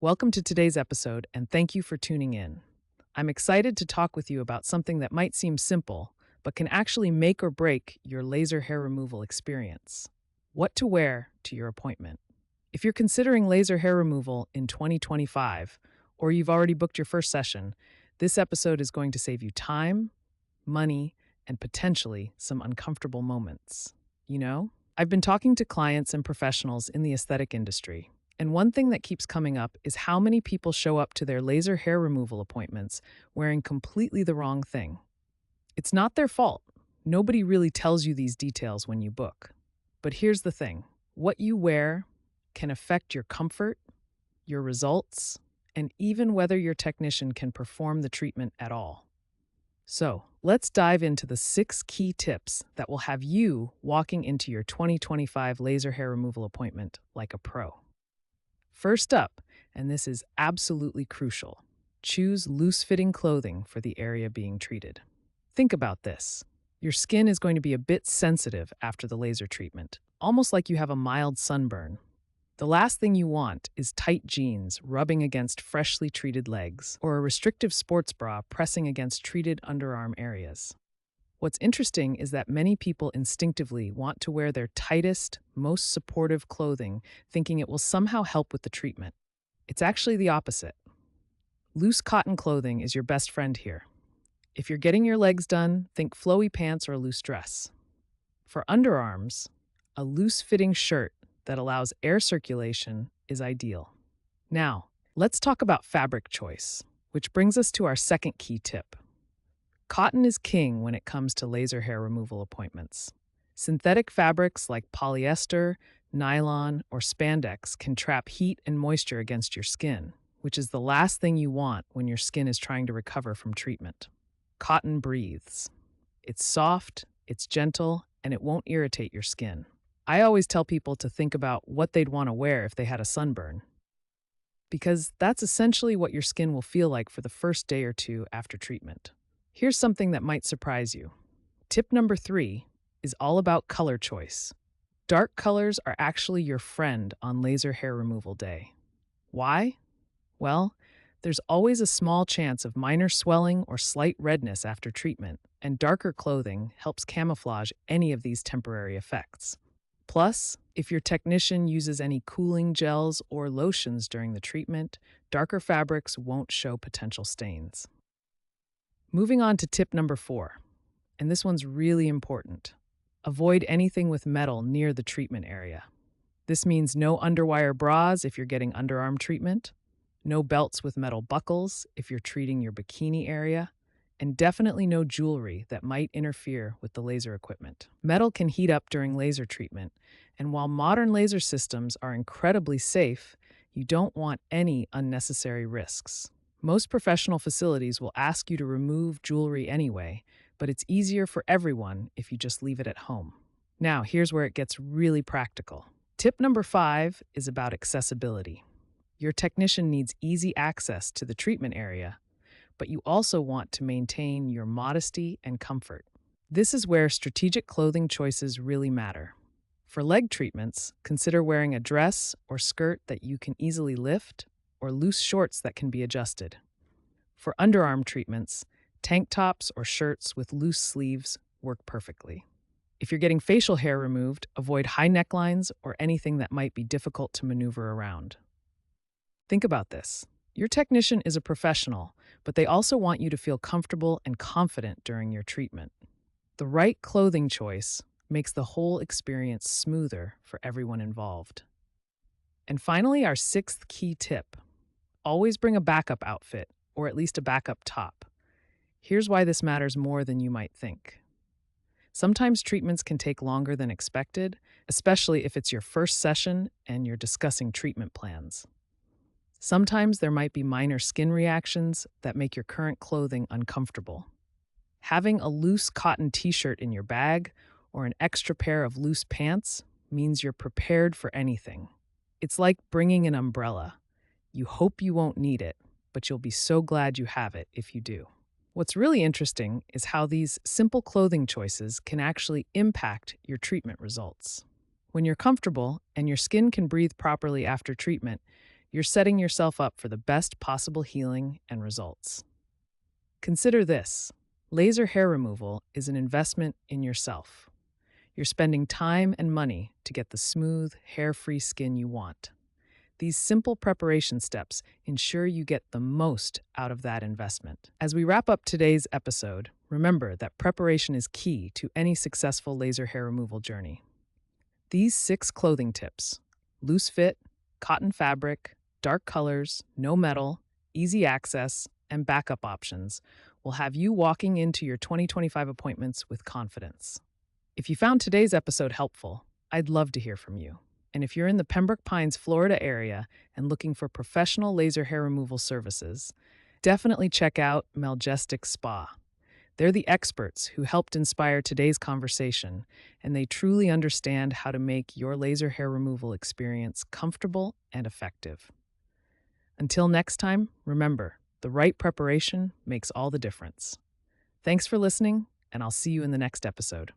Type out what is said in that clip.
Welcome to today's episode, and thank you for tuning in. I'm excited to talk with you about something that might seem simple, but can actually make or break your laser hair removal experience. What to wear to your appointment. If you're considering laser hair removal in 2025, or you've already booked your first session, this episode is going to save you time, money, and potentially some uncomfortable moments. I've been talking to clients and professionals in the aesthetic industry. And one thing that keeps coming up is how many people show up to their laser hair removal appointments wearing completely the wrong thing. It's not their fault. Nobody really tells you these details when you book. But here's the thing. What you wear can affect your comfort, your results, and even whether your technician can perform the treatment at all. So, let's dive into the 6 key tips that will have you walking into your 2025 laser hair removal appointment like a pro. First up, and this is absolutely crucial, choose loose-fitting clothing for the area being treated. Think about this. Your skin is going to be a bit sensitive after the laser treatment, almost like you have a mild sunburn. The last thing you want is tight jeans rubbing against freshly treated legs or a restrictive sports bra pressing against treated underarm areas. What's interesting is that many people instinctively want to wear their tightest, most supportive clothing, thinking it will somehow help with the treatment. It's actually the opposite. Loose cotton clothing is your best friend here. If you're getting your legs done, think flowy pants or a loose dress. For underarms, a loose-fitting shirt that allows air circulation is ideal. Now, let's talk about fabric choice, which brings us to our second key tip. Cotton is king when it comes to laser hair removal appointments. Synthetic fabrics like polyester, nylon, or spandex can trap heat and moisture against your skin, which is the last thing you want when your skin is trying to recover from treatment. Cotton breathes. It's soft, it's gentle, and it won't irritate your skin. I always tell people to think about what they'd want to wear if they had a sunburn, because that's essentially what your skin will feel like for the first day or two after treatment. Here's something that might surprise you. Tip number 3 is all about color choice. Dark colors are actually your friend on laser hair removal day. Why? Well, there's always a small chance of minor swelling or slight redness after treatment, and darker clothing helps camouflage any of these temporary effects. Plus, if your technician uses any cooling gels or lotions during the treatment, darker fabrics won't show potential stains. Moving on to tip number 4, and this one's really important. Avoid anything with metal near the treatment area. This means no underwire bras if you're getting underarm treatment, no belts with metal buckles if you're treating your bikini area, and definitely no jewelry that might interfere with the laser equipment. Metal can heat up during laser treatment, and while modern laser systems are incredibly safe, you don't want any unnecessary risks. Most professional facilities will ask you to remove jewelry anyway, but it's easier for everyone if you just leave it at home. Now, here's where it gets really practical. Tip number 5 is about accessibility. Your technician needs easy access to the treatment area, but you also want to maintain your modesty and comfort. This is where strategic clothing choices really matter. For leg treatments, consider wearing a dress or skirt that you can easily lift, or loose shorts that can be adjusted. For underarm treatments, tank tops or shirts with loose sleeves work perfectly. If you're getting facial hair removed, avoid high necklines or anything that might be difficult to maneuver around. Think about this. Your technician is a professional, but they also want you to feel comfortable and confident during your treatment. The right clothing choice makes the whole experience smoother for everyone involved. And finally, our 6th key tip. Always bring a backup outfit, or at least a backup top. Here's why this matters more than you might think. Sometimes treatments can take longer than expected, especially if it's your first session and you're discussing treatment plans. Sometimes there might be minor skin reactions that make your current clothing uncomfortable. Having a loose cotton t-shirt in your bag or an extra pair of loose pants means you're prepared for anything. It's like bringing an umbrella. You hope you won't need it, but you'll be so glad you have it if you do. What's really interesting is how these simple clothing choices can actually impact your treatment results. When you're comfortable and your skin can breathe properly after treatment, you're setting yourself up for the best possible healing and results. Consider this: laser hair removal is an investment in yourself. You're spending time and money to get the smooth, hair-free skin you want. These simple preparation steps ensure you get the most out of that investment. As we wrap up today's episode, remember that preparation is key to any successful laser hair removal journey. These 6 clothing tips: loose fit, cotton fabric, dark colors, no metal, easy access, and backup options will have you walking into your 2025 appointments with confidence. If you found today's episode helpful, I'd love to hear from you. And if you're in the Pembroke Pines, Florida area and looking for professional laser hair removal services, definitely check out Meljestic Spa. They're the experts who helped inspire today's conversation, and they truly understand how to make your laser hair removal experience comfortable and effective. Until next time, remember, the right preparation makes all the difference. Thanks for listening, and I'll see you in the next episode.